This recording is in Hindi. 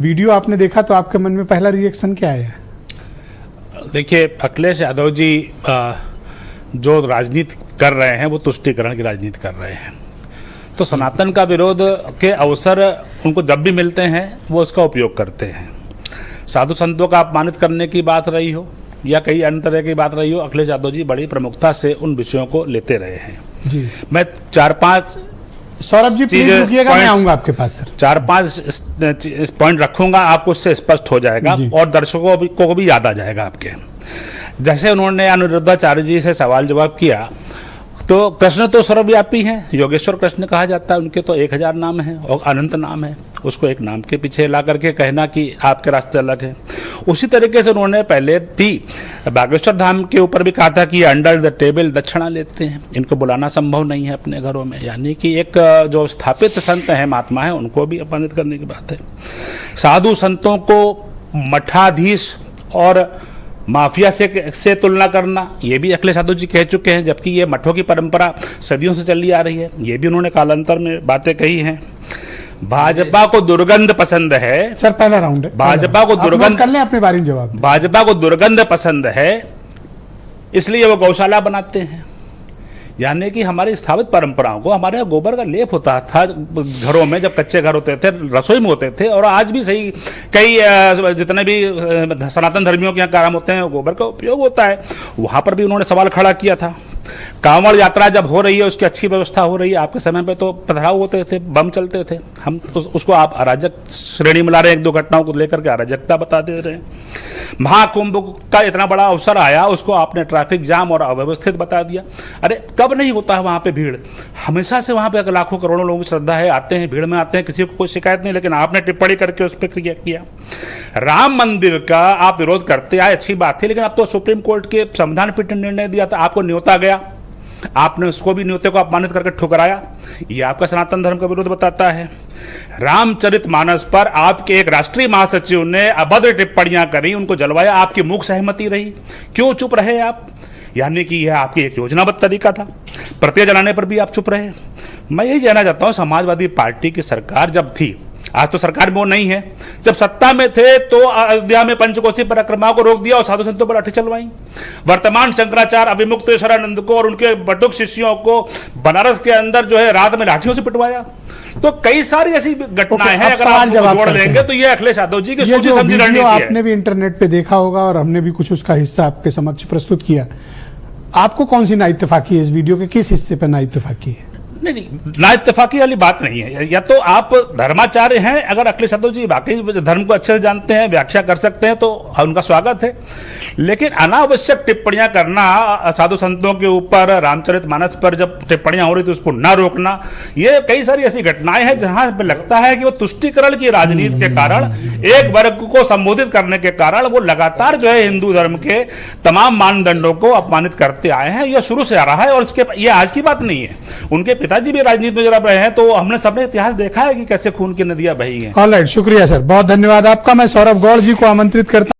वीडियो आपने देखा तो आपके मन में पहला रिएक्शन क्या आया? देखिए, अखिलेश यादव जी जो राजनीति कर रहे हैं वो तुष्टीकरण की राजनीति कर रहे हैं। तो सनातन का विरोध के अवसर उनको जब भी मिलते हैं वो उसका उपयोग करते हैं। साधु संतों का अपमानित करने की बात रही हो या कई अन्य तरह की बात रही हो, अखिलेश यादव जी बड़ी प्रमुखता से उन विषयों को लेते रहे हैं जी। मैं 4-5 सौरभ जी प्लीज रुकिएगा, मैं आऊंगा आपके पास सर। 4-5 पॉइंट रखूंगा, आपको उससे स्पष्ट हो जाएगा और दर्शकों को भी याद आ जाएगा आपके। जैसे उन्होंने अनिरुद्धाचार्य जी से सवाल जवाब किया तो कृष्ण तो सर्वव्यापी हैं, योगेश्वर कृष्ण कहा जाता है, उनके तो 1000 नाम हैं और अनंत नाम है। उसको एक नाम के पीछे ला करके कहना कि आपके रास्ते अलग हैं। उसी तरीके से उन्होंने पहले भी बागेश्वर धाम के ऊपर भी कहा था कि अंडर द टेबल दक्षिणा लेते हैं, इनको बुलाना संभव नहीं है अपने घरों में। यानी कि एक जो स्थापित संत हैं, महात्मा हैं, उनको भी अपमानित करने की बात है। साधु संतों को मठाधीश और माफिया से तुलना करना, ये भी अखिलेश यादव जी कह चुके हैं, जबकि ये मठों की परंपरा सदियों से चली आ रही है। ये भी उन्होंने कालांतर में बातें कही हैं। भाजपा को दुर्गंध पसंद है सर, पहला राउंड है। भाजपा को दुर्गंध कर लें अपने बारे में जवाब। भाजपा को दुर्गंध पसंद है, इसलिए वो गौशाला बनाते हैं। यानी कि हमारी स्थापित परंपराओं को, हमारे यहाँ गोबर का लेप होता था घरों में, जब कच्चे घर होते थे, रसोई में होते थे, और आज भी सही कई जितने भी सनातन धर्मियों के यहाँ काम होते हैं गोबर का उपयोग होता है। वहाँ पर भी उन्होंने सवाल खड़ा किया था। कांवड़ यात्रा जब हो रही है, उसकी अच्छी व्यवस्था हो रही है, आपके समय पे तो पथराव होते थे, बम चलते थे। हम उसको आप अराजक श्रेणी में ला रहे हैं, 1-2 घटनाओं को लेकर के अराजकता बता दे रहे हैं। महाकुंभ का इतना बड़ा अवसर आया, उसको आपने ट्रैफिक जाम और अव्यवस्थित बता दिया। अरे कब नहीं होता है वहाँ पे भीड़? हमेशा से वहाँ पे लाखों करोड़ों लोगों की श्रद्धा है, आते हैं, भीड़ में आते हैं, किसी को कोई शिकायत नहीं। लेकिन आपने टिप्पणी करके उस पर क्रिया किया। राम मंदिर का आप विरोध करते आए, अच्छी बात थी, लेकिन अब तो सुप्रीम कोर्ट के संविधान पीठ ने निर्णय दिया था, आपको न्योता गया, आपने उसको भी न्योते को अपमानित करके ठुकराया। ये आपका सनातन धर्म का विरोध बताता है। रामचरितमानस पर आपके एक राष्ट्रीय महासचिव ने अभद्र टिप्पणियां करी, उनको जलवाया, आपकी मूक सहमति रही, क्यों चुप रहे आप? यानी कि यह आपकी एक योजनाबद्ध तरीका था। प्रत्यय जलाने पर भी आप चुप रहे। मैं यही जानना चाहता हूं, समाजवादी पार्टी की सरकार जब थी, आज तो सरकार में वो नहीं है, जब सत्ता में थे तो अयोध्या में पंचकोसी परिक्रमा को रोक दिया और साधु संतों पर लाठी चलवाई। वर्तमान शंकराचार्य अभिमुक्तेश्वरानंद को और उनके बटुक शिष्यों को बनारस के अंदर जो है रात में लाठियों से पिटवाया। तो कई सारी ऐसी घटनाएं हैं, अगर आप जोड़ लेंगे तो ये अखिलेश यादव जी की सोची समझी रणनीति है। आपने भी इंटरनेट पे देखा होगा और हमने भी कुछ उसका हिस्सा आपके समक्ष प्रस्तुत किया। आपको कौन सी नाइत्तेफाकी है? इस वीडियो के किस हिस्से पर नाइत्तेफाकी है? नहीं, ना इत्तेफाकी वाली बात नहीं है। या तो आप धर्माचार्य हैं, अगर अखिलेश यादव जी वाकई धर्म को अच्छे से जानते हैं, व्याख्या कर सकते हैं, तो उनका स्वागत है। लेकिन अनावश्यक टिप्पणियां करना साधु संतों के ऊपर, रामचरितमानस पर जब टिप्पणियां हो रही थी उसको ना रोकना, ये कई सारी ऐसी घटनाएं हैं जहां पे लगता है कि वो तुष्टीकरण की राजनीति के कारण, एक वर्ग को संबोधित करने के कारण वो लगातार जो है हिंदू धर्म के तमाम मानदंडों को अपमानित करते आए हैं। यह शुरू से आ रहा है और ये आज की बात नहीं है। उनके पिताजी भी राजनीति में जरा रहे हैं, तो हमने सबने इतिहास देखा है कि कैसे खून की नदियां बही हैं। ऑलराइट, शुक्रिया सर, बहुत धन्यवाद आपका। मैं सौरभ गौड़ जी को आमंत्रित करता